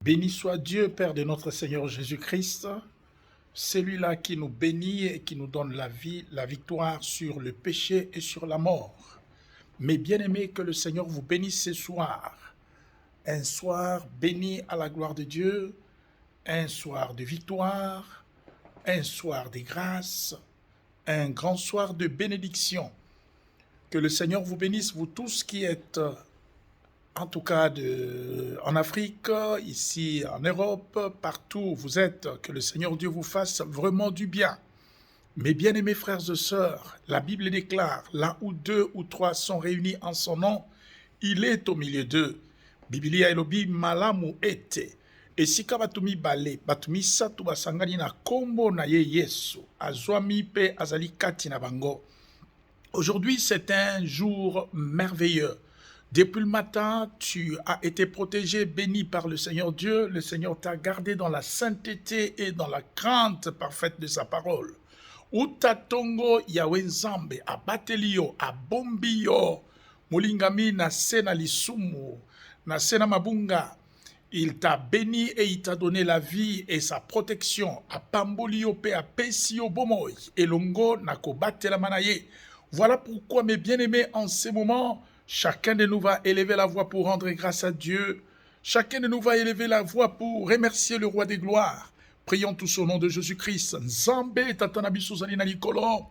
Béni soit Dieu, Père de notre Seigneur Jésus-Christ, celui-là qui nous bénit et qui nous donne la vie, la victoire sur le péché et sur la mort. Mes bien-aimés, que le Seigneur vous bénisse ce soir. Un soir béni à la gloire de Dieu, un soir de victoire, un soir de grâce, un grand soir de bénédiction. Que le Seigneur vous bénisse, vous tous qui êtes en tout cas en Afrique, ici en Europe, partout où vous êtes, que le Seigneur Dieu vous fasse vraiment du bien. Mes bien-aimés frères et sœurs, la Bible déclare, là où 2 ou 3 sont réunis en son nom, il est au milieu d'eux. Biblia elobi malamu ete. Esika batumi bale, batumi satu basangani na kombo na ye Yesu, azwami pe azali kati na bango. Aujourd'hui, c'est un jour merveilleux. Depuis le matin, tu as été protégé, béni par le Seigneur Dieu. Le Seigneur t'a gardé dans la sainteté et dans la crainte parfaite de sa parole. Utatongo Yahweh Nzambe, abatelio, abombio, mulingami na sena lisumu, na sena mabunga. Il t'a béni et il t'a donné la vie et sa protection. Apambolio pe apesio bomoy, elongo nako batela manaye. Voilà pourquoi, mes bien-aimés, en ces moments, chacun de nous va élever la voix pour rendre grâce à Dieu. Chacun de nous va élever la voix pour remercier le roi des gloires. Prions tous au nom de Jésus-Christ. Nzambe tatanabiso zalina nikolo.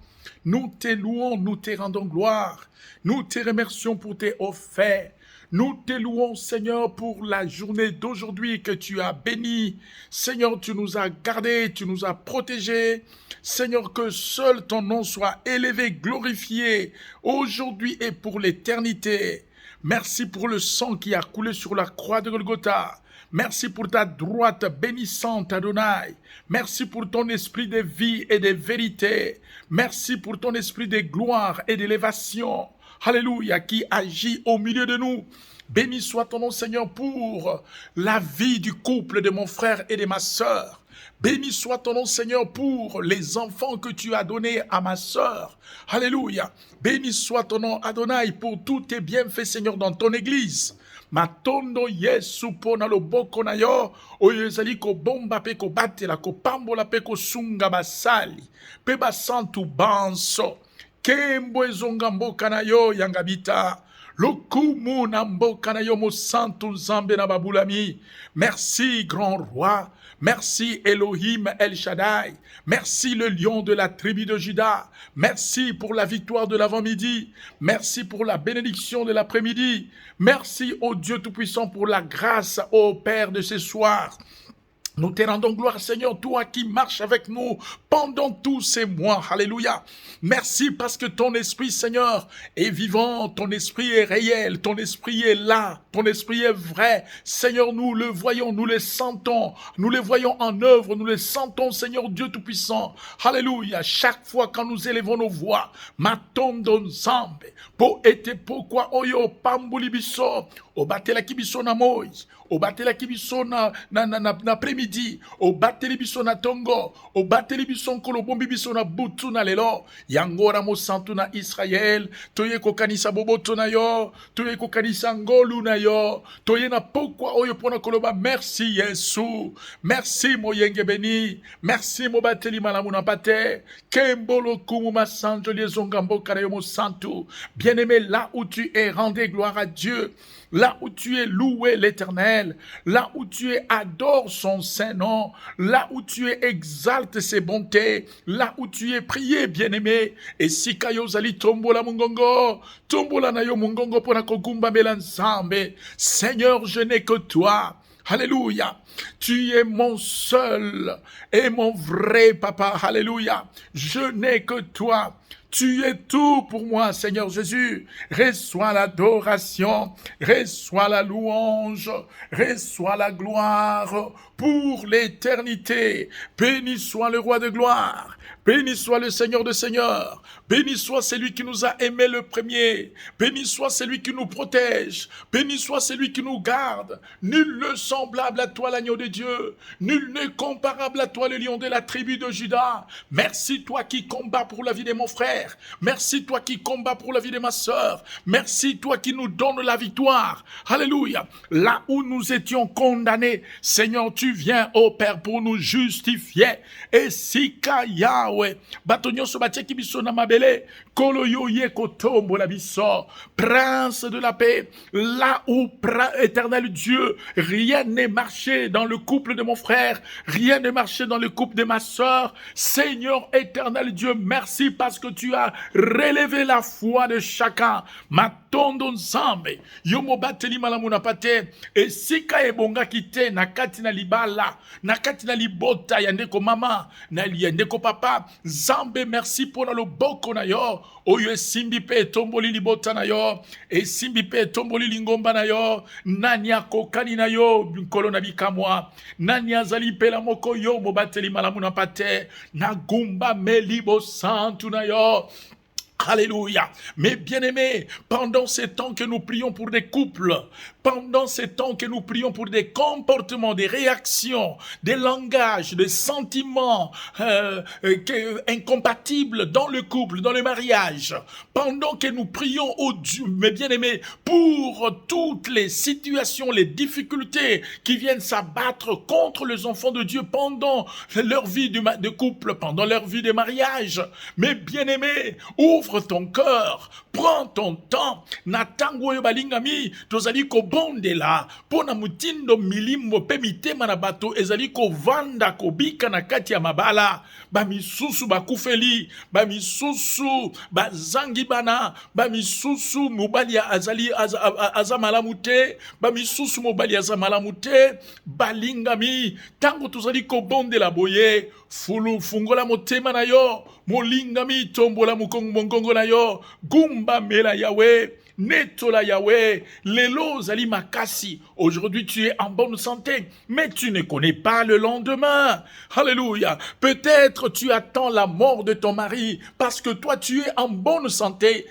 Nous te louons, nous te rendons gloire. Nous te remercions pour tes offerts. Nous te louons, Seigneur, pour la journée d'aujourd'hui que tu as bénie. Seigneur, tu nous as gardés, tu nous as protégés. Seigneur, que seul ton nom soit élevé, glorifié, aujourd'hui et pour l'éternité. Merci pour le sang qui a coulé sur la croix de Golgotha. Merci pour ta droite bénissante, Adonai. Merci pour ton esprit de vie et de vérité. Merci pour ton esprit de gloire et d'élévation. Alléluia, qui agit au milieu de nous. Béni soit ton nom, Seigneur, pour la vie du couple de mon frère et de ma sœur. Béni soit ton nom, Seigneur, pour les enfants que tu as donnés à ma sœur. Alléluia. Béni soit ton nom, Adonai, pour tous tes bienfaits, Seigneur, dans ton église. Matondo Yesu pona loboko na yo oyo ezali ko bomba pe ko batela ko pambola pe ko sunga basali pe basantu banso kembo ezonga mboka na yo yangabita lokumu na mboka na yo mosantu nzambe na babulami. Merci grand roi. Merci Elohim El Shaddai. Merci le lion de la tribu de Juda. Merci pour la victoire de l'avant-midi. Merci pour la bénédiction de l'après-midi. Merci au Dieu Tout-Puissant pour la grâce au Père de ce soir. Nous te rendons gloire, Seigneur, toi qui marches avec nous pendant tous ces mois. Alléluia. Merci parce que ton esprit, Seigneur, est vivant, ton esprit est réel, ton esprit est là, ton esprit est vrai. Seigneur, nous le voyons, nous le sentons, nous le voyons en œuvre, nous le sentons, Seigneur Dieu Tout-Puissant. Alléluia. Chaque fois quand nous élevons nos voix, matondo nzambe, po ete pourquoi oyo pambuli biso, obatela kibiso na moi, obatela kibiso na après-midi, obateli biso na tongo, obateli biso nkolo bombi biso na butu na lelo, yangora mosantu na Israël, toye kokanisa boboto na yo, toye kokanisa ngolu na yo, toye na pokwa oyo pona koloba merci Yesu, merci moyenge beni, merci mobateli malamu na pate, kembolo kumu masanjo liezonga mboka na yo mosantu. Bien-aimé, là où tu es, rendez gloire à Dieu. Là où tu es, loué l'Éternel. Là où tu es, adore son saint nom. Là où tu es, exalte ses bontés. Là où tu es, prié, bien-aimé. Et si kayo zali tombola mungongo, tombola na yo mungongo pona kogumba melansambe. Seigneur, je n'ai que toi. Alléluia. Tu es mon seul et mon vrai papa. Alléluia. Je n'ai que toi. Tu es tout pour moi, Seigneur Jésus. Reçois l'adoration, reçois la louange, reçois la gloire pour l'éternité. Béni soit le roi de gloire. Béni soit le Seigneur de Seigneurs. Béni soit celui qui nous a aimés le premier. Béni soit celui qui nous protège. Béni soit celui qui nous garde. Nul ne semblable à toi, l'agneau de Dieu. Nul n'est comparable à toi, le lion de la tribu de Juda. Merci toi qui combats pour la vie de mon frère. frère. Merci toi qui combats pour la vie de ma sœur. Merci toi qui nous donnes la victoire. Alléluia. Là où nous étions condamnés, Seigneur, tu viens, ô Père, pour nous justifier. Et sika Yahweh, batonyo so batiaki biso na mabele, kolo yo ye kotombo la biso, prince de la paix, là où, éternel Dieu, rien n'est marché dans le couple de mon frère, rien n'est marché dans le couple de ma sœur. Seigneur éternel Dieu, merci parce que tu as relevé la foi de chacun. Matondo nzambe, yomo bateli malamu na pate, et sika ebonga kite na kati na libala, na kati na libota ya ndeko mama, na ya ndeko papa. Nzambe merci pour na loboko na yo, oyo esimbi pe tomboli libota na yo, esimbi pe tomboli lingomba na yo, nani akokani na yo, nkolo na bikamwa, nani azali pe la moko yo, mobateli malamu na pate, na gumba melibo santu na yo. Alléluia. Mais bien-aimés, pendant ces temps que nous prions pour des couples, pendant ces temps que nous prions pour des comportements, des réactions, des langages, des sentiments incompatibles dans le couple, dans le mariage, pendant que nous prions au Dieu, mes bien-aimés, pour toutes les situations, les difficultés qui viennent s'abattre contre les enfants de Dieu pendant leur vie de couple, pendant leur vie de mariage, mes bien-aimés, ouvre ton cœur, prends ton temps, natango yo balingami, tozali ko bondela, pona mutindo milimo pe mitema na bato, ezali ko vanda ko bika na kati ya mabala, ba misusu ba kufeli, ba misusu ba zangi bana, ba misusu mobali ya azali azamalamute, ba misusu mobali ya azamalamute, balingami, tango tozali ko bondela boye, fulu fungola motema na yo, molingami tombola mukongo na yo, gumba mela Yahweh, netola Yahweh, lelo zali makasi. Aujourd'hui tu es en bonne santé, mais tu ne connais pas le lendemain. Alléluia. Peut-être tu attends la mort de ton mari parce que toi tu es en bonne santé,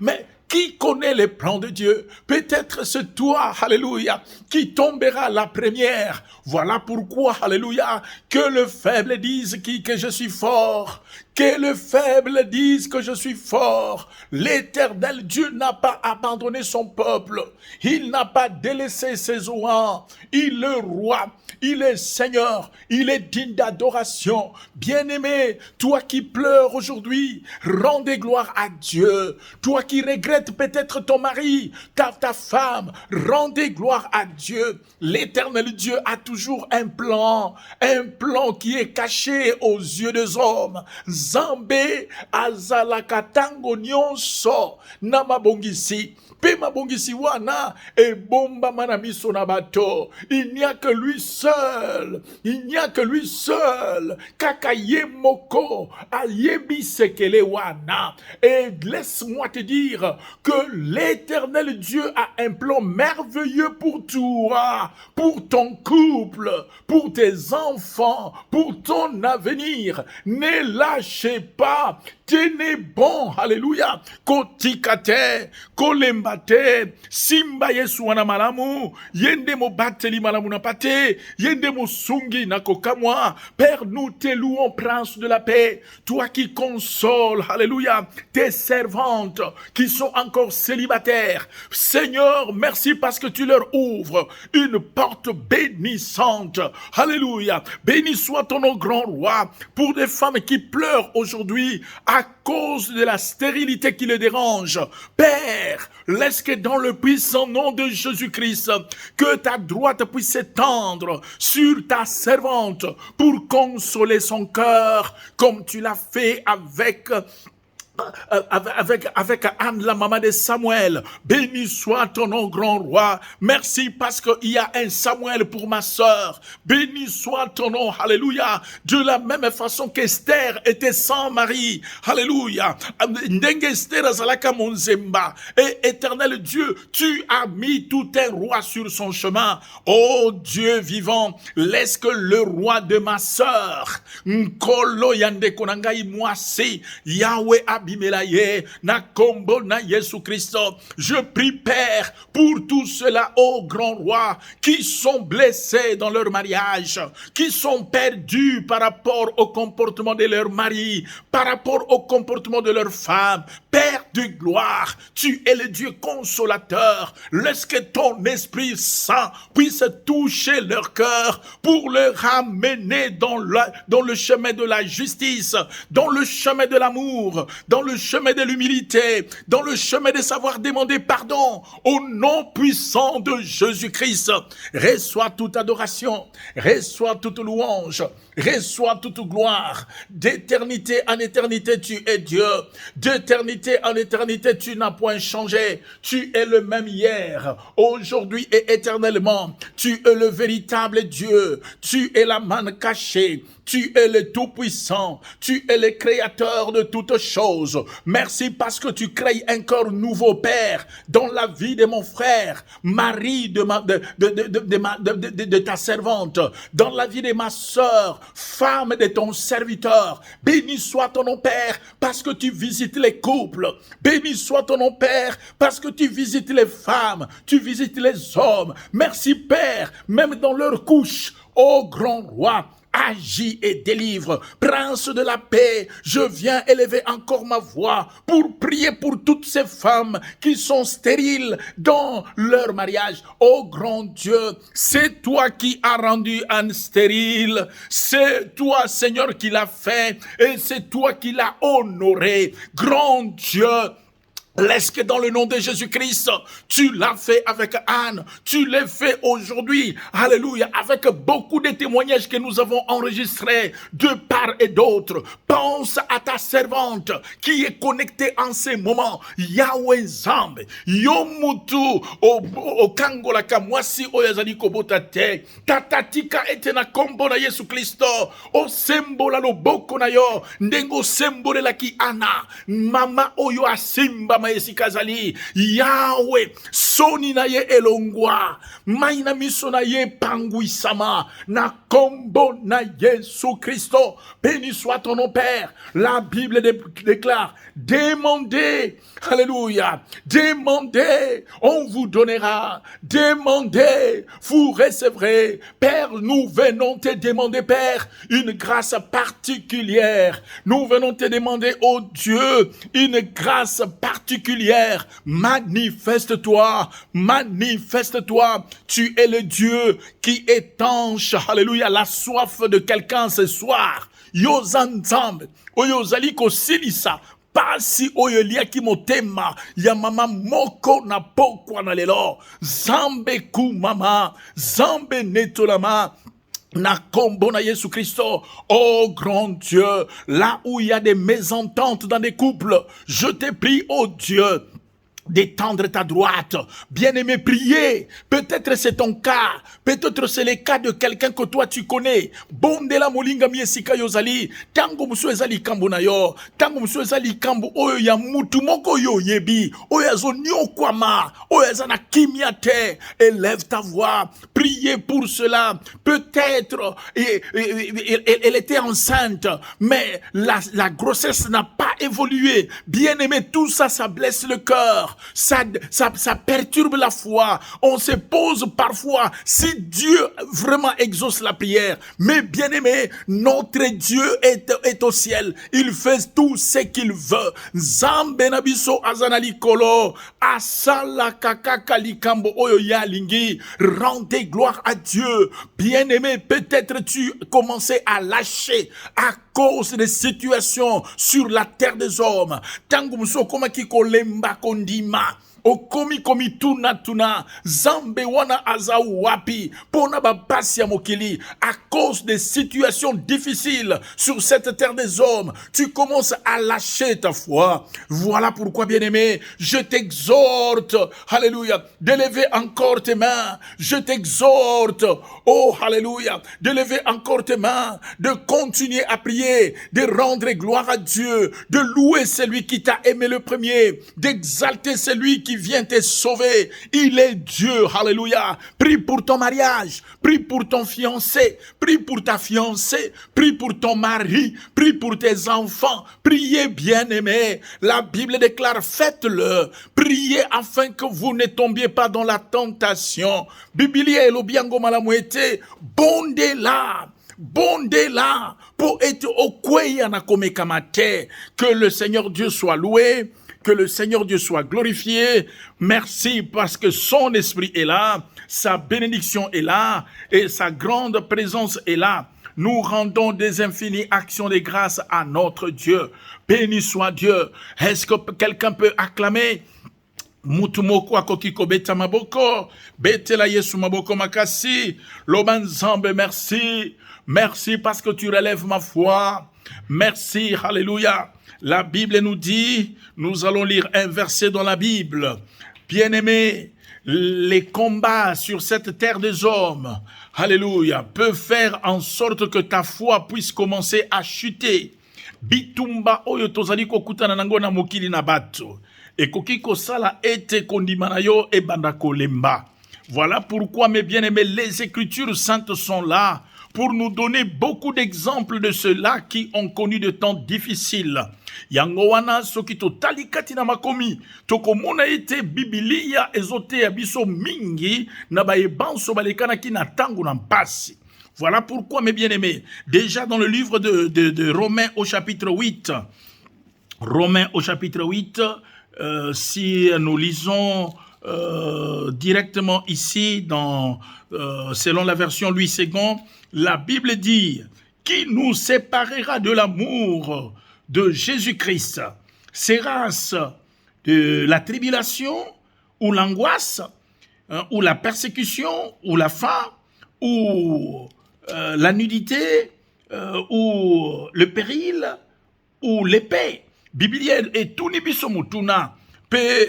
mais qui connaît les plans de Dieu? Peut-être c'est toi, alléluia, qui tombera la première. Voilà pourquoi, alléluia, que le faible dise que je suis fort. Que le faible dise que je suis fort. L'Éternel Dieu n'a pas abandonné son peuple. Il n'a pas délaissé ses oies. Il est roi. Il est Seigneur. Il est digne d'adoration. Bien-aimé, toi qui pleures aujourd'hui, rendez gloire à Dieu. Toi qui regrettes peut-être ton mari, ta femme, rendez gloire à Dieu. L'Éternel Dieu a toujours un plan qui est caché aux yeux des hommes. Zambe azalakatango nyonso na mabongisi. Pe mabongisi wana e bomba manamiso na bato. Il n'y a que lui seul. Il n'y a que lui seul. Kaka yemoko ayebi sekele wana. Et laisse-moi te dire que l'Éternel Dieu a un plan merveilleux pour toi, pour ton couple, pour tes enfants, pour ton avenir. Ne lâchez pas. Tenez bon, alléluia. Kotikate, kolembate, simba yesu wana malamu, yende mo bateli malamu na pate, yende mo sungi na kokamwa. Père, nous te louons, prince de la paix, toi qui consoles, alléluia, tes servantes qui sont encore célibataires. Seigneur, merci parce que tu leur ouvres une porte bénissante. Alléluia. Béni soit ton nom, grand roi, pour des femmes qui pleurent aujourd'hui à cause de la stérilité qui les dérange. Père, laisse que dans le puissant nom de Jésus-Christ, que ta droite puisse s'étendre sur ta servante pour consoler son cœur, comme tu l'as fait avec Anne, la maman de Samuel. Béni soit ton nom, grand roi. Merci parce qu'il y a un Samuel pour ma sœur. Béni soit ton nom, alléluia. De la même façon qu'Esther était sans mari, alléluia. Et éternel Dieu, tu as mis tout un roi sur son chemin. Oh Dieu vivant, laisse que le roi de ma sœur, Nkolo Yande Konangai Mwasi, Yahweh a abimelaye, na kombo na Yesu Christ. Je prie, Père, pour tous ceux-là, ô grand roi, qui sont blessés dans leur mariage, qui sont perdus par rapport au comportement de leur mari, par rapport au comportement de leur femme. Père de gloire, tu es le Dieu consolateur. Laisse que ton Esprit Saint puisse toucher leur cœur pour les ramener dans le chemin de la justice, dans le chemin de l'amour, dans le chemin de l'humilité, dans le chemin de savoir demander pardon. Au nom puissant de Jésus-Christ, reçois toute adoration, reçois toute louange, reçois toute gloire. D'éternité en éternité, tu es Dieu. D'éternité en éternité, tu n'as point changé. Tu es le même hier, aujourd'hui et éternellement. Tu es le véritable Dieu. Tu es la manne cachée. Tu es le Tout-Puissant. Tu es le Créateur de toutes choses. Merci parce que tu crées un corps nouveau, Père, dans la vie de mon frère, mari de ta servante, dans la vie de ma sœur, femme de ton serviteur. Béni soit ton nom, Père, parce que tu visites les couples. Béni soit ton nom, Père, parce que tu visites les femmes, tu visites les hommes. Merci, Père, même dans leur couche, ô grand roi. Agis et délivre. Prince de la paix, je viens élever encore ma voix pour prier pour toutes ces femmes qui sont stériles dans leur mariage. Oh grand Dieu, c'est toi qui as rendu Anne stérile. C'est toi, Seigneur, qui l'as fait et c'est toi qui l'as honoré. Grand Dieu, laisse que dans le nom de Jésus-Christ, tu l'as fait avec Anne, tu l'as fait aujourd'hui, alléluia, avec beaucoup de témoignages que nous avons enregistrés de part et d'autre. Pense à ta servante qui est connectée en ces moments. Yahweh Zambe, Yomutu, o Kangola Kamwasi, Oyazali Kobotate, Tatatika etena kombo na Yesu Christo, o sembola no boko na yo, ndengo sembole la ki ana, mama oyo asimba Esikazali, Yahweh, soni na ye elongwa, maina miso na ye panguisama, na kombo na Yesu Christo. Béni soit ton nom, Père. La Bible déclare, demandez, alléluia, demandez, on vous donnera, demandez, vous recevrez. Père, nous venons te demander, Père, une grâce particulière. Nous venons te demander, oh Dieu, une grâce particulière. Manifeste-toi, manifeste-toi. Tu es le Dieu qui étanche, alléluia, la soif de quelqu'un ce soir. Yozanzambe, oyozali ko silisa. Pasi oyo liaki motema ya mama moko na pokwa na lelo. Zambe ku mama, zambe netolama. Na kombo na Yesu Christo, oh grand Dieu, là où il y a des mésententes dans des couples, je te prie, oh Dieu, d'étendre ta droite. Bien-aimé, priez. Peut-être c'est ton cas. Peut-être c'est le cas de quelqu'un que toi tu connais. Bondela molinga miesika yozali. Tango musu ezali kambo na yo. Tango musu ezali kambo oyo ya mutu moko yo yebi. Oyo azoni okwama. Oyo azana kimiate. Élève ta voix. Priez pour cela. Peut-être elle était enceinte, mais la grossesse n'a pas évolué. Bien-aimé, tout ça, ça blesse le cœur. Ça perturbe la foi. On se pose parfois si Dieu vraiment exauce la prière. Mais bien aimé, notre Dieu est au ciel. Il fait tout ce qu'il veut. Zambenabiso azanali kolo asala kakaka likambo oyo ya lingi. Rendez gloire à Dieu. Bien aimé, peut-être tu commençais à lâcher à cause des situations sur la terre des hommes. Tangu msokoma kiko lemba kondima. Okomi tuna zambe wana azau wapi pona babasi ya mokili à cause des situations difficiles sur cette terre des hommes. Tu commences à lâcher ta foi. Voilà pourquoi, bien-aimé, je t'exhorte, alléluia, d'élever encore tes mains. Je t'exhorte, oh alléluia, d'élever encore tes mains, de continuer à prier, de rendre gloire à Dieu, de louer celui qui t'a aimé le premier, d'exalter celui qui vient te sauver. Il est Dieu, alléluia. Prie pour ton mariage, prie pour ton fiancé, prie pour ta fiancée, prie pour ton mari, prie pour tes enfants. Priez, bien-aimés. La Bible déclare, faites-le. Priez afin que vous ne tombiez pas dans la tentation. Biblia elobiango malamwete, bondez-la. Bondez-la pour être au kweya na komekamate. Que le Seigneur Dieu soit loué, que le Seigneur Dieu soit glorifié. Merci parce que son esprit est là, sa bénédiction est là et sa grande présence est là. Nous rendons des infinies actions de grâce à notre Dieu. Béni soit Dieu. Est-ce que quelqu'un peut acclamer? Mutumoko akokiko beta maboko, betela Yesu maboko makasi, lobanzambe merci, merci parce que tu relèves ma foi, merci, alléluia. La Bible nous dit, nous allons lire un verset dans la Bible, bien-aimé, les combats sur cette terre des hommes, alléluia, peuvent faire en sorte que ta foi puisse commencer à chuter. Bitumba oyo tozali kokutana nango na mokili na bato. Et kokiko sala ete kondimanayo e bandako lemba. Voilà pourquoi, mes bien-aimés, les Écritures saintes sont là pour nous donner beaucoup d'exemples de ceux-là qui ont connu de temps difficiles. Yango wana soki to talikati na makomi toko mona ete Biblia ezote abiso mingi na baebanso balekana ki na tangu na mpasi. Voilà pourquoi, mes bien-aimés, déjà dans le livre de Romains au chapitre 8, Romains au chapitre 8, si nous lisons directement ici, selon la version Louis II, la Bible dit « Qui nous séparera de l'amour de Jésus-Christ? Sera-ce de la tribulation ou l'angoisse, ou la persécution, ou la faim, ou la nudité, ou le péril, ou l'épée ?» Biblia etuni biso mutuna pe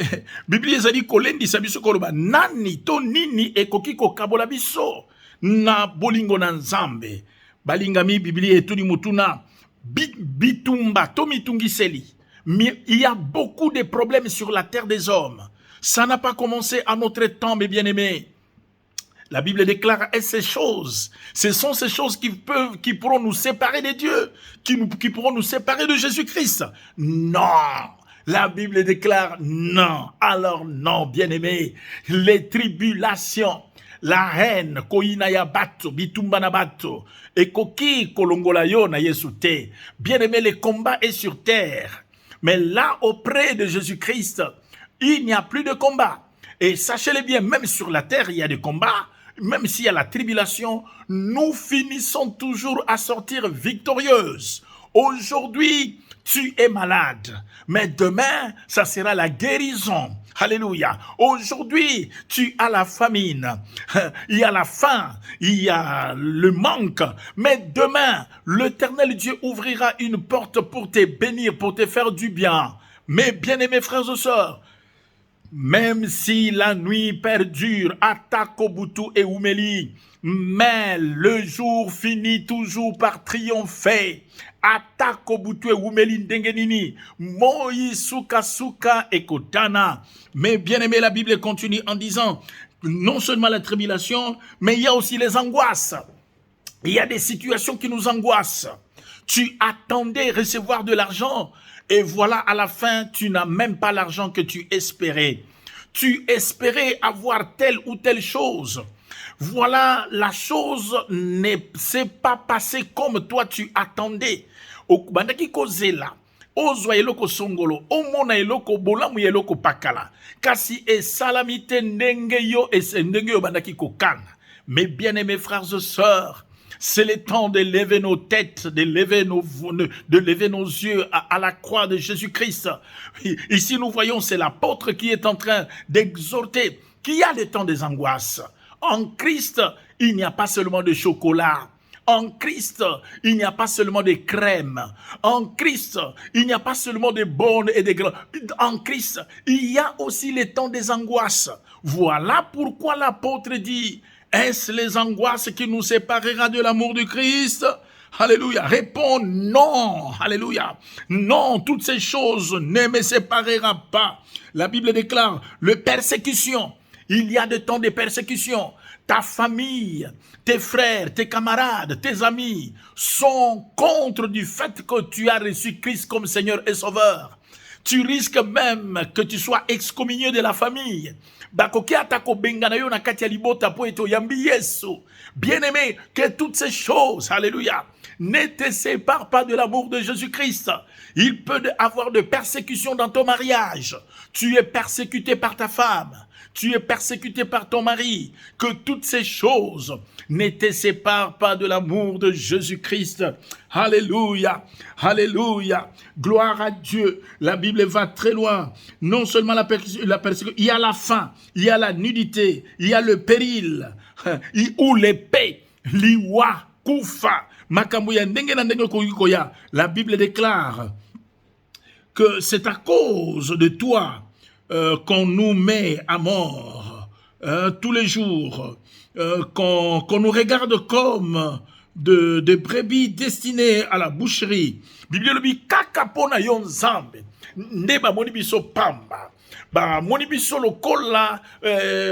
Biblia ezali kolendisa biso koloba nani to nini ekoki kokabola biso na bolingo na Nzambe. Balingami Biblia etuni mutuna bitumba to mitungiseli. Mais il y a beaucoup de problèmes sur la terre des hommes. Ça n'a pas commencé à notre temps, mes bien-aimés. La Bible déclare ces choses. Ce sont ces choses qui pourront nous séparer de Dieu, qui pourront nous séparer de Jésus-Christ. Non. La Bible déclare non. Alors non, bien-aimés. Les tribulations, la haine, koinaya bato, bitumbana bato, et koki kolongolayo na yesute. Bien-aimés, le combat est sur terre. Mais là, auprès de Jésus-Christ, il n'y a plus de combat. Et sachez-le bien, même sur la terre, il y a des combats. Même s'il y a la tribulation, nous finissons toujours à sortir victorieuses. Aujourd'hui, tu es malade, mais demain, ça sera la guérison. Alléluia. Aujourd'hui, tu as la famine, il y a la faim, il y a le manque, mais demain, l'Éternel Dieu ouvrira une porte pour te bénir, pour te faire du bien. Mes bien-aimés frères et sœurs, même si la nuit perdure, Atakobutu et Oumeli, mais le jour finit toujours par triompher. Atakobutu et Oumeli Ndengenini, Moï Suka Suka et Kotana. Mais bien aimé, la Bible continue en disant, non seulement la tribulation, mais il y a aussi les angoisses. Il y a des situations qui nous angoissent. Tu attendais recevoir de l'argent, et voilà, à la fin, tu n'as même pas l'argent que tu espérais. Tu espérais avoir telle ou telle chose. Voilà, la chose ne s'est pas passée comme toi tu attendais. Bandaki kozela, ozwa eloko songolo, omona eloko bolamu eloko pakala. Kasi e salamite ndenge yo bandaki kokana. Mes bien-aimés frères et sœurs, c'est le temps de lever nos têtes, de lever nos yeux à la croix de Jésus-Christ. Ici, nous voyons, c'est l'apôtre qui est en train d'exhorter qu'il y a le temps des angoisses. En Christ, il n'y a pas seulement de chocolat. En Christ, il n'y a pas seulement de crème. En Christ, il n'y a pas seulement de bonnes et de grands. En Christ, il y a aussi le temps des angoisses. Voilà pourquoi l'apôtre dit: est-ce les angoisses qui nous séparera de l'amour du Christ? Alléluia. Réponds non. Alléluia. Non, toutes ces choses ne me séparera pas. La Bible déclare, le persécution. Il y a de temps de persécution. Ta famille, tes frères, tes camarades, tes amis sont contre du fait que tu as reçu Christ comme Seigneur et Sauveur. Tu risques même que tu sois excommunié de la famille. Bien-aimé, que toutes ces choses, alléluia, ne te séparent pas de l'amour de Jésus-Christ. Il peut y avoir de persécutions dans ton mariage. Tu es persécuté par ta femme. Tu es persécuté par ton mari. Que toutes ces choses ne te séparent pas de l'amour de Jésus-Christ. Alléluia, alléluia, gloire à Dieu. La Bible va très loin. Non seulement la persécution, il y a la faim, il y a la nudité, il y a le péril, ou l'épée, liwa, kufa, makambuya, ndenge na ndenge koya. La Bible déclare que c'est à cause de toi qu'on nous met à mort tous les jours, qu'on nous regarde comme de brebis destinées à la boucherie. Bible le dit kakapona yon zambe ndeba moni biso pamba ba moni biso lokola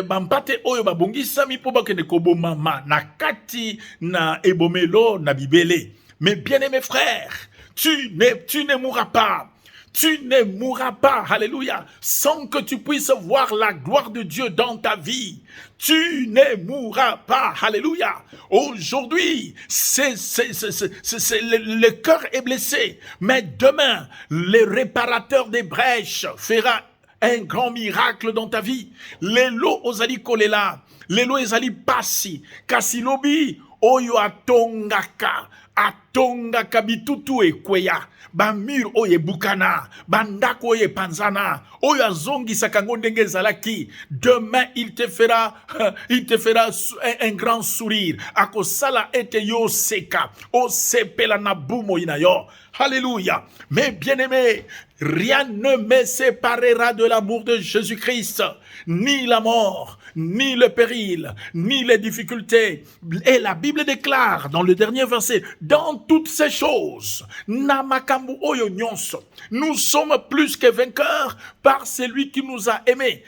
ba mpate oyo ba bongisa mi po bakende koboma ma na kati na ebomelo na bibele. Mais bien-aimé frère, tu ne mourras pas. Tu ne mourras pas, alléluia, sans que tu puisses voir la gloire de Dieu dans ta vie. Tu ne mourras pas, alléluia. Aujourd'hui, le cœur est blessé, mais demain, le réparateur des brèches fera un grand miracle dans ta vie. Lelo ozali kolela, lelo ezali pasi, kasi lobi oyo atongaka bitutu ekweya. Bamir oye bukana, bandako oye panzana, oye azongisaka ngo ndenge ezalaki. Demain il te fera un grand sourire. Akosala ete yo seka, o sepela na bumo inayo. Alléluia. Mais bien-aimé, rien ne me séparera de l'amour de Jésus-Christ. Ni la mort, ni le péril, ni les difficultés. Et la Bible déclare dans le dernier verset, dans toutes ces choses, namakambu oyo nyonso, nous sommes plus que vainqueurs par celui qui nous a aimés.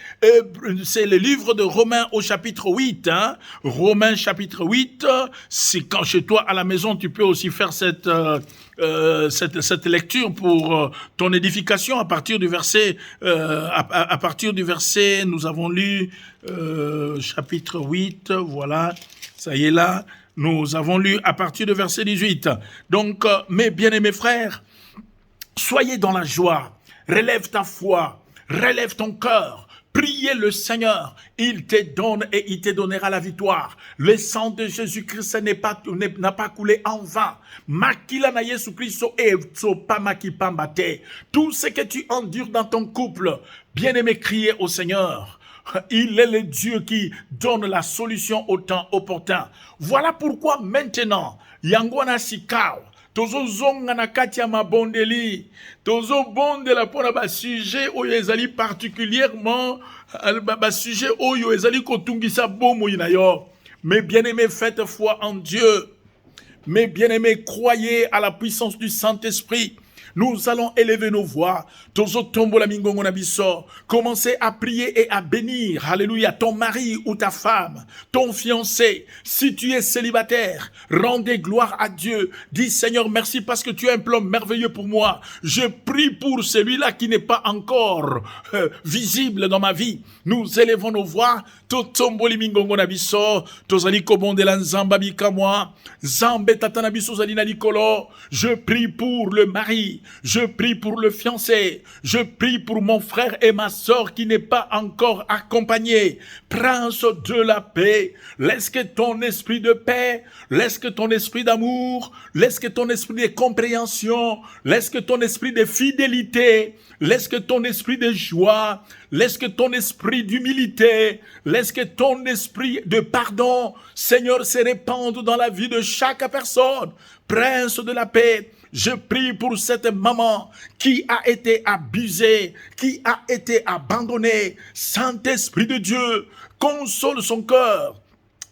C'est le livre de Romains au chapitre 8. Hein? Romains chapitre 8, c'est quand chez toi à la maison, tu peux aussi faire cette lecture pour ton édification à partir du verset nous avons lu chapitre 8, voilà, ça y est là, nous avons lu à partir du verset 18. Donc, mes bien-aimés frères, soyez dans la joie, relève ta foi, relève ton cœur, priez le Seigneur, il te donne et il te donnera la victoire. Le sang de Jésus-Christ n'a pas coulé en vain. Makila na Yesu Christo e tsopa makipambate. Tout ce que tu endures dans ton couple, bien-aimé, criez au Seigneur. Il est le Dieu qui donne la solution au temps opportun. Voilà pourquoi maintenant, Yangwana Sikao, tozo zonga na kati ya mabondeli, tozo bondela pona ba sujet oyo ezali particulièrement ba sujet oyo ezali kotungisa bomo ina yo. Mais bien-aimés, faites foi en Dieu. Mes bien-aimés, croyez à la puissance du Saint-Esprit. Nous allons élever nos voix. Commencez à prier et à bénir, alléluia, ton mari ou ta femme, ton fiancé. Si tu es célibataire, rendez gloire à Dieu. Dis Seigneur, merci parce que tu es un plan merveilleux pour moi. Je prie pour celui-là qui n'est pas encore visible dans ma vie. Nous élevons nos voix. Je prie pour le mari. Je prie pour le fiancé. Je prie pour mon frère et ma sœur qui n'est pas encore accompagné. Prince de la paix, laisse que ton esprit de paix, laisse que ton esprit d'amour, laisse que ton esprit de compréhension, laisse que ton esprit de fidélité, laisse que ton esprit de joie, laisse que ton esprit d'humilité, laisse que ton esprit de pardon, Seigneur, se répande dans la vie de chaque personne. Prince de la paix, je prie pour cette maman qui a été abusée, qui a été abandonnée. Saint-Esprit de Dieu, console son cœur.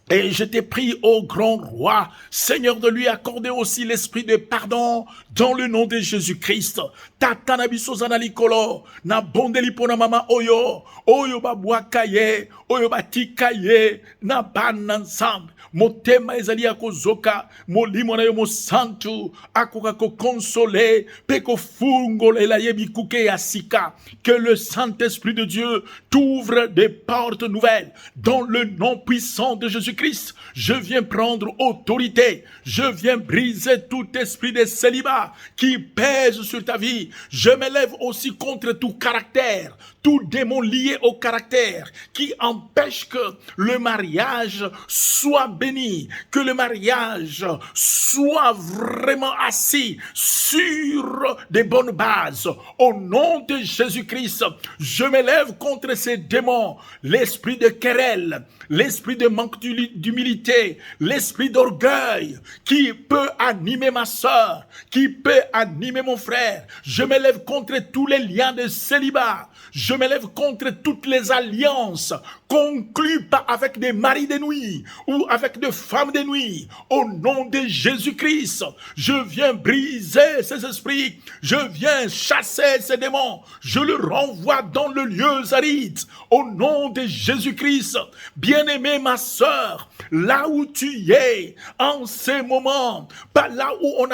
Et je t'ai prie, ô grand roi, Seigneur, de lui accorder aussi l'esprit de pardon dans le nom de Jésus-Christ. Tatana bisoza na likolo, na bondeli pona mama oyo, oyo babwakaye, oyo batikaye, na ban ensemble. Motema ezali akozoka, molimo na yo mosantu, akoka ko consoler, peko fungole la yebikuke ya sika. Que le Saint-Esprit de Dieu t'ouvre des portes nouvelles dans le nom puissant de Jésus-Christ. Je viens prendre autorité. Je viens briser tout esprit de célibat qui pèse sur ta vie. Je m'élève aussi contre tout caractère, tout démon lié au caractère qui empêche que le mariage soit béni, que le mariage soit vraiment assis sur des bonnes bases. Au nom de Jésus-Christ, je m'élève contre ces démons, l'esprit de querelle, l'esprit de manque d'humilité, l'esprit d'orgueil qui peut animer ma soeur, qui peut animer mon frère. Je m'élève contre tous les liens de célibat. Je m'élève contre toutes les alliances conclues avec des maris de nuit ou avec des femmes de nuit. Au nom de Jésus-Christ, je viens briser ces esprits. Je viens chasser ces démons. Je le renvoie dans le lieu aride. Au nom de Jésus-Christ, bien-aimée ma sœur, là où tu es en ce moment, pas là où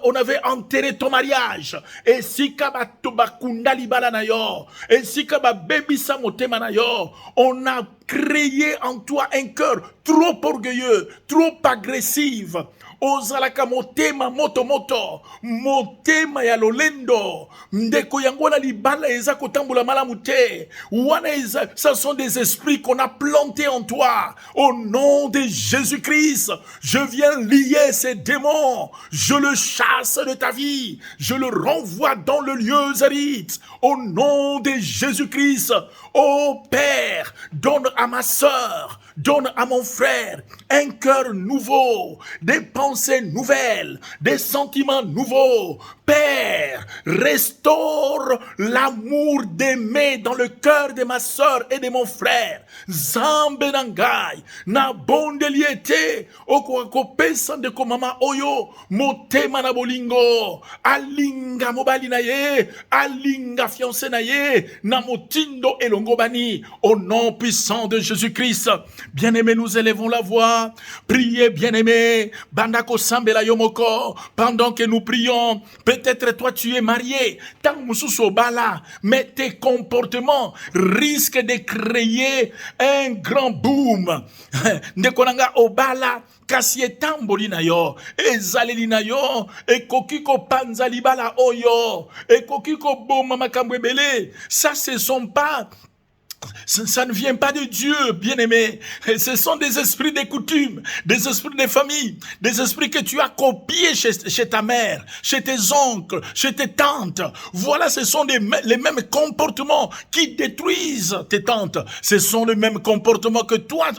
on avait enterré ton mariage, et si et si on a créé en toi un cœur trop orgueilleux, trop agressif. Ozalaka motema moto motema ya lolendo ndeko yango na libala eza kotambola malamu te wana eza, ce sont des esprits qu'on a plantés en toi. Au nom de Jésus-Christ, je viens lier ces démons, je le chasse de ta vie, je le renvoie dans le lieu aride. Au nom de Jésus-Christ, ô Père, donne à ma sœur, donne à mon frère un cœur nouveau, des pensées nouvelles, des sentiments nouveaux. Père, restaure l'amour d'aimer dans le cœur de ma sœur et de mon frère. Zambenangai, na bondeliete, okopesa de komama oyo, motema na bolingo, alinga mobali na ye, alinga fiancé na ye, na motindo elongobani, au nom puissant de Jésus-Christ. Bien-aimés, nous élevons la voix. Priez, bien-aimés. Bandako sambela yomoko. Pendant que nous prions, peut-être toi tu es marié. Tant mususo bala, mais tes comportements risquent de créer un grand boom. Ndekonanga obala. Kasi etamboli na yo, ezaleli na yo, ekokiko panza libala oyo, ekokiko boma makambo ebele. Ça, ce sont pas... Ça ne vient pas de Dieu, bien-aimé. Ce sont des esprits des coutumes, des esprits des familles, des esprits que tu as copiés chez ta mère, chez tes oncles, chez tes tantes. Voilà, ce sont les mêmes comportements qui détruisent tes tantes. Ce sont les mêmes comportements que toi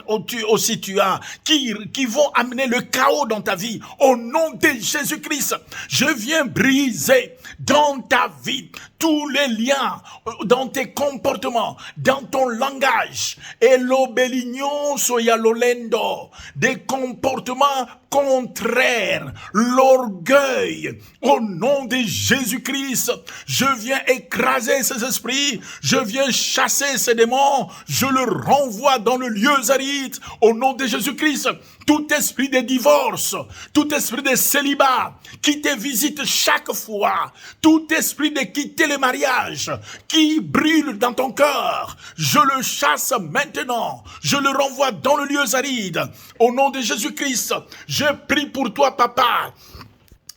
aussi tu as, qui vont amener le chaos dans ta vie. Au nom de Jésus-Christ, je viens briser dans ta vie tous les liens, dans tes comportements, dans ton langage, et l'obelignon soya lolendo, des comportements contraires, l'orgueil. Au nom de Jésus-Christ, je viens écraser ces esprits, je viens chasser ces démons, je le renvoie dans le lieu aride. Au nom de Jésus-Christ, tout esprit de divorce, tout esprit de célibat qui te visite chaque fois, tout esprit de quitter le mariage qui brûle dans ton cœur, je le chasse maintenant, je le renvoie dans le lieu aride. Au nom de Jésus-Christ, je prie pour toi, papa.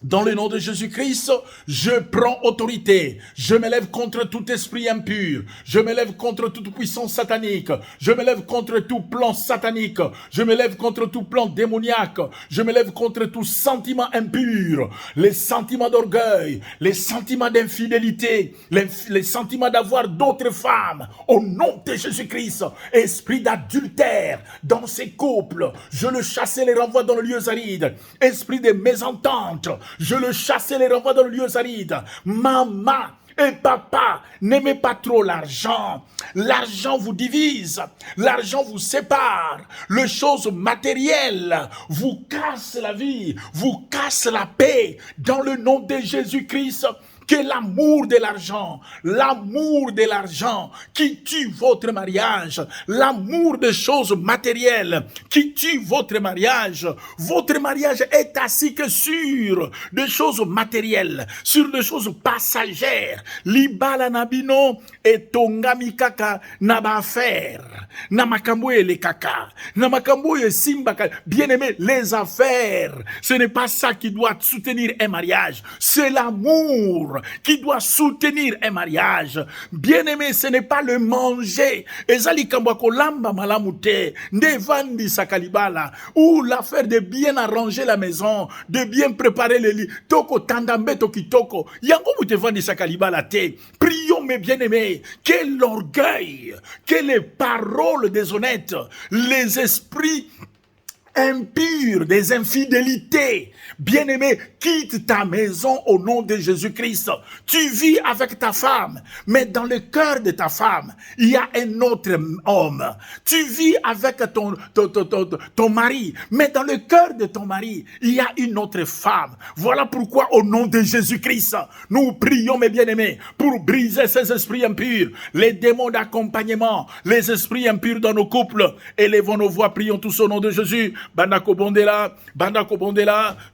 Dans le nom de Jésus-Christ, je prends autorité. Je m'élève contre tout esprit impur. Je m'élève contre toute puissance satanique. Je m'élève contre tout plan satanique. Je m'élève contre tout plan démoniaque. Je m'élève contre tout sentiment impur. Les sentiments d'orgueil, les sentiments d'infidélité, les sentiments d'avoir d'autres femmes. Au nom de Jésus-Christ, esprit d'adultère dans ces couples, je le chasse et les renvoie dans le lieu aride. Esprit de mésentente, je le chasse et les renvoie dans le lieu aride. Maman, Et papa, n'aimez pas trop l'argent. L'argent vous divise. L'argent vous sépare. Les choses matérielles vous cassent la vie, vous cassent la paix. Dans le nom de Jésus-Christ, que l'amour de l'argent qui tue votre mariage, l'amour des choses matérielles qui tue votre mariage est assis que sur des choses matérielles, sur des choses passagères. Libala nabino et tongami kaka naba affaire, namakamboye le kaka, namakamboye simbaka. Bien aimé, les affaires, ce n'est pas ça qui doit soutenir un mariage, c'est l'amour qui doit soutenir un mariage. Bien-aimé, ce n'est pas le manger. Ezali kambwako lamba malamute, ndevandi sakalibala, ou l'affaire de bien arranger la maison, de bien préparer le lit. Toko tandambe tokitoko. Yango mutevandi sakalibala te. Prions mes bien-aimés, que l'orgueil, que les paroles déshonnêtes, les esprits impurs, des infidélités. Bien-aimé, quitte ta maison au nom de Jésus-Christ. Tu vis avec ta femme, mais dans le cœur de ta femme, il y a un autre homme. Tu vis avec ton mari, mais dans le cœur de ton mari, il y a une autre femme. Voilà pourquoi au nom de Jésus-Christ, nous prions, mes bien-aimés, pour briser ces esprits impurs, les démons d'accompagnement, les esprits impurs dans nos couples. Élevons nos voix, prions tous au nom de Jésus. Bandako bondela,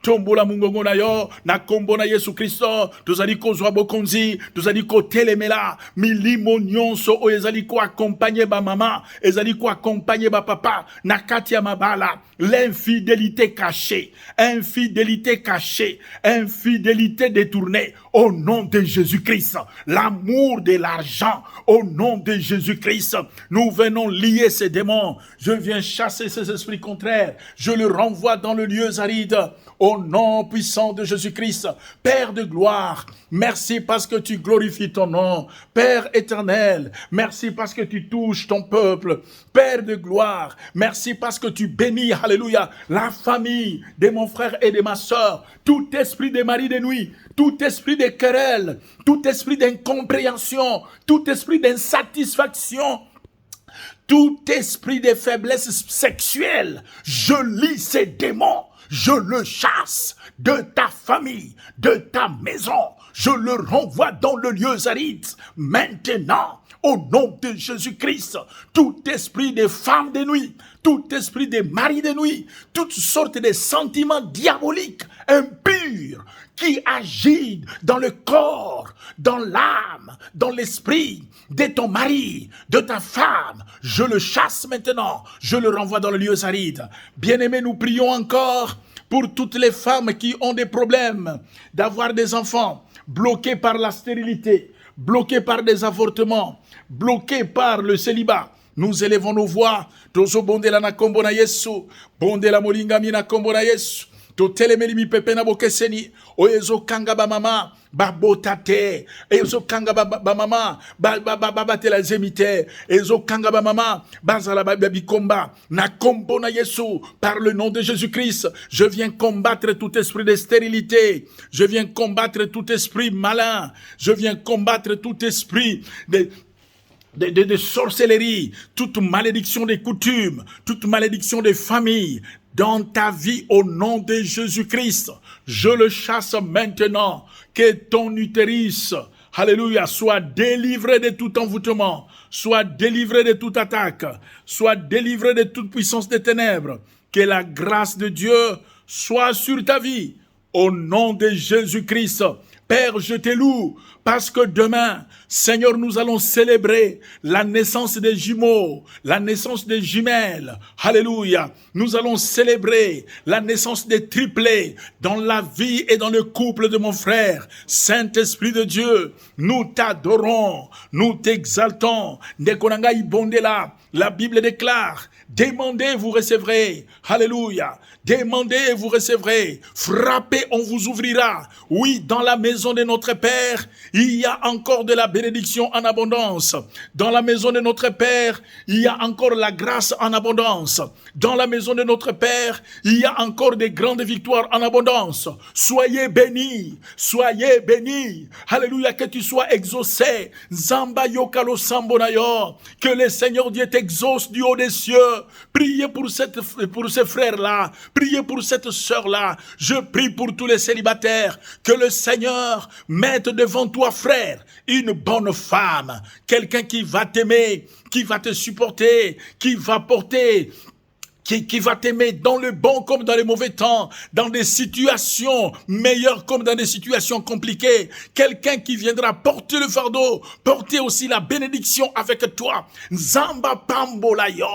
tombola mungongo na yo, na kombo na Yesu Kristo, tozali kozwa bokonzi, tozali kotelemela, milimo nyonso o ezali ko accompagner ba mama, ezali ko accompagner ba papa, na kati ya mabala, l'infidélité cachée, infidélité détournée, au nom de Jésus-Christ, l'amour de l'argent, au nom de Jésus-Christ, nous venons lier ces démons, je viens chasser ces esprits contraires, je le renvoie dans le lieu aride, au nom puissant de Jésus-Christ. Père de gloire, merci parce que tu glorifies ton nom. Père éternel, merci parce que tu touches ton peuple. Père de gloire, merci parce que tu bénis, alléluia, la famille de mon frère et de ma soeur. Tout esprit de mari de nuit, tout esprit de querelle, tout esprit d'incompréhension, tout esprit d'insatisfaction, tout esprit de faiblesse sexuelle, je lis ces démons, je le chasse de ta famille, de ta maison, je le renvoie dans le lieu aride. Maintenant, au nom de Jésus-Christ, tout esprit de femme de nuit, tout esprit de mari de nuit, toutes sortes de sentiments diaboliques, impurs, qui agit dans le corps, dans l'âme, dans l'esprit de ton mari, de ta femme, je le chasse maintenant, je le renvoie dans le lieu aride. Bien-aimés, nous prions encore pour toutes les femmes qui ont des problèmes d'avoir des enfants, bloqués par la stérilité, bloqués par des avortements, bloqués par le célibat. Nous élevons nos voix, tozo bondela na kombo na Yesu, bondela molingami na kombo na Yesu. Totelemeli pepe na bokeseni, oyezo kanga ba mama, ba botate, ezo kanga ba mama, ba batela zemite, ezo kanga ba mama, bazala ba bikomba, na kombo na Yesu, par le nom de Jésus-Christ, je viens combattre tout esprit de stérilité, je viens combattre tout esprit malin, je viens combattre tout esprit de sorcellerie, toute malédiction des coutumes, toute malédiction des familles, dans ta vie au nom de Jésus-Christ. Je le chasse maintenant, que ton utérus, alléluia, soit délivré de tout envoûtement, soit délivré de toute attaque, soit délivré de toute puissance des ténèbres, que la grâce de Dieu soit sur ta vie, au nom de Jésus-Christ. Père, je te loue, parce que demain, Seigneur, nous allons célébrer la naissance des jumeaux, la naissance des jumelles. Alléluia. Nous allons célébrer la naissance des triplés dans la vie et dans le couple de mon frère. Saint-Esprit de Dieu, nous t'adorons, nous t'exaltons. Ndekonanga ibondela, la Bible déclare, Demandez, vous recevrez. Alléluia. Demandez, vous recevrez. Frappez, on vous ouvrira. Oui, dans la maison de notre Père, il y a encore de la bénédiction en abondance. Dans la maison de notre Père, il y a encore la grâce en abondance. Dans la maison de notre Père, il y a encore des grandes victoires en abondance. Soyez bénis. Soyez bénis. Alléluia, que tu sois exaucé. Zamba yokalo sambonayo. Que le Seigneur Dieu t'exauce du haut des cieux. Priez pour ces frères-là. Priez pour cette sœur-là. Je prie pour tous les célibataires. Que le Seigneur mette devant toi, frère, une bonne femme. Quelqu'un qui va t'aimer, qui va te supporter, qui va porter... Qui va t'aimer dans le bon comme dans les mauvais temps, dans des situations meilleures comme dans des situations compliquées. Quelqu'un qui viendra porter le fardeau, porter aussi la bénédiction avec toi. Nzamba pambola yo,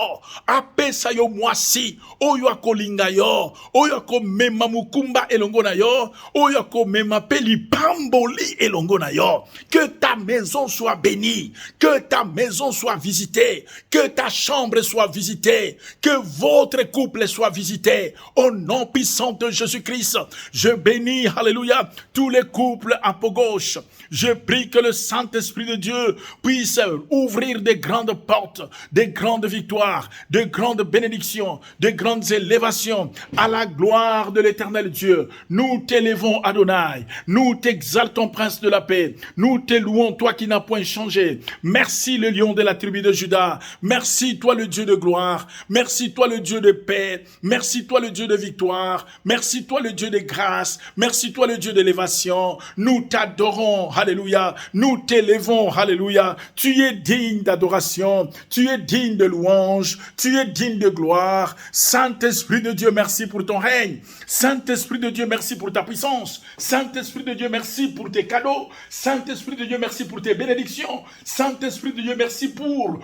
apesa yo mwasi, oyo akolinga yo, oyo ako mema mukumba elongo na yo, oyo ako mema peli pamboli elongo na yo. Que ta maison soit bénie, que ta maison soit visitée, que ta chambre soit visitée, que votre couple soit visité au nom puissant de Jésus-Christ. Je bénis, alléluia, tous les couples à peau gauche. Je prie que le Saint-Esprit de Dieu puisse ouvrir des grandes portes, des grandes victoires, de grandes bénédictions, de grandes élévations à la gloire de l'Éternel Dieu. Nous t'élevons, Adonai. Nous t'exaltons, Prince de la paix. Nous te louons, toi qui n'as point changé. Merci, le lion de la tribu de Juda. Merci, toi, le Dieu de gloire. Merci, toi, le Dieu de paix. Merci, toi, le Dieu de victoire. Merci, toi, le Dieu de grâce. Merci, toi, le Dieu d'élévation. Nous t'adorons. Alléluia. Nous t'élevons. Alléluia. Tu es digne d'adoration. Tu es digne de louange. Tu es digne de gloire. Saint-Esprit de Dieu, merci pour ton règne. Saint-Esprit de Dieu, merci pour ta puissance. Saint-Esprit de Dieu, merci pour tes cadeaux. Saint-Esprit de Dieu, merci pour tes bénédictions. Saint-Esprit de Dieu, merci pour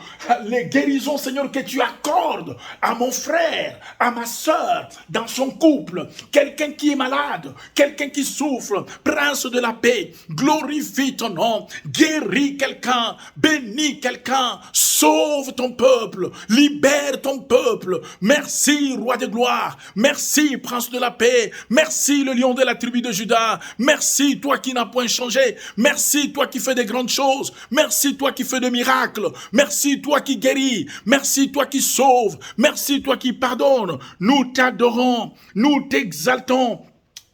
les guérisons, Seigneur, que tu accordes à mon frère, à ma sœur, dans son couple. Quelqu'un qui est malade, quelqu'un qui souffre. Prince de la paix, glorifie ton nom. Guéris quelqu'un, bénis quelqu'un, sauve ton peuple, libère ton peuple. Merci, roi de gloire. Merci, prince de la paix. Merci, le lion de la tribu de Juda. Merci, toi qui n'as point changé. Merci, toi qui fais des grandes choses. Merci, toi qui fais des miracles. Merci, toi qui guéris. Merci, toi qui sauves. Merci, toi qui pardonnes. Nous t'adorons. Nous t'exaltons.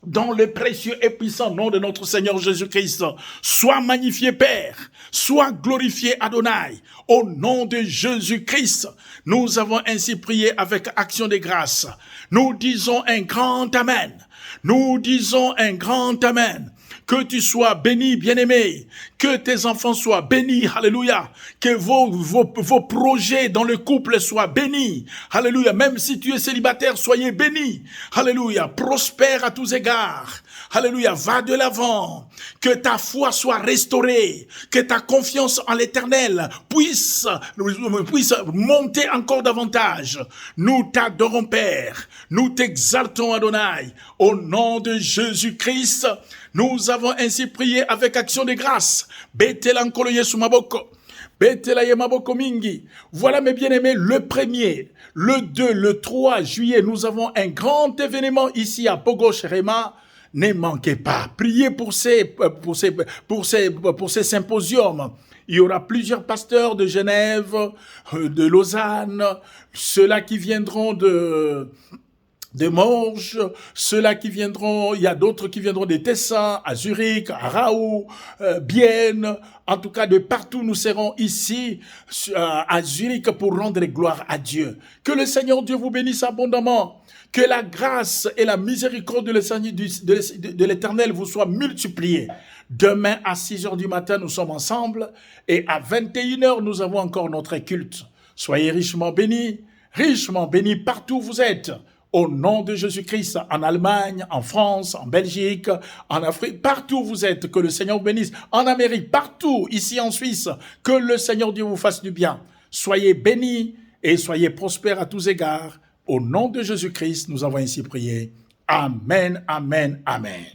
Dans le précieux et puissant nom de notre Seigneur Jésus-Christ, sois magnifié Père, sois glorifié Adonai. Au nom de Jésus-Christ, nous avons ainsi prié avec action de grâce. Nous disons un grand Amen. Nous disons un grand Amen. Que tu sois béni, bien-aimé. Que tes enfants soient bénis. Alléluia. Que vos projets dans le couple soient bénis. Alléluia. Même si tu es célibataire, soyez bénis. Alléluia. Prospère à tous égards. Alléluia. Va de l'avant. Que ta foi soit restaurée. Que ta confiance en l'Éternel puisse monter encore davantage. Nous t'adorons, Père. Nous t'exaltons, Adonai. Au nom de Jésus-Christ, nous avons ainsi prié avec action de grâce. Betela nkolo Yesu maboko. Betela ye maboko mingi. Voilà, mes bien-aimés, le 1er, le 2, le 3 juillet, nous avons un grand événement ici à Pogo Sherema. Ne manquez pas. Priez pour ces symposiums. Il y aura plusieurs pasteurs de Genève, de Lausanne, ceux-là qui viendront de Morges, ceux-là qui viendront, il y a d'autres qui viendront de Tessin, à Zurich, à Raoult, Bienne, en tout cas de partout nous serons ici à Zurich pour rendre gloire à Dieu. Que le Seigneur Dieu vous bénisse abondamment, que la grâce et la miséricorde de l'Éternel vous soient multipliées. Demain à 6h du matin nous sommes ensemble et à 21h nous avons encore notre culte. Soyez richement bénis partout où vous êtes. Au nom de Jésus-Christ, en Allemagne, en France, en Belgique, en Afrique, partout où vous êtes, que le Seigneur vous bénisse. En Amérique, partout, ici en Suisse, que le Seigneur Dieu vous fasse du bien. Soyez bénis et soyez prospères à tous égards. Au nom de Jésus-Christ, nous avons ainsi prié. Amen, amen, amen.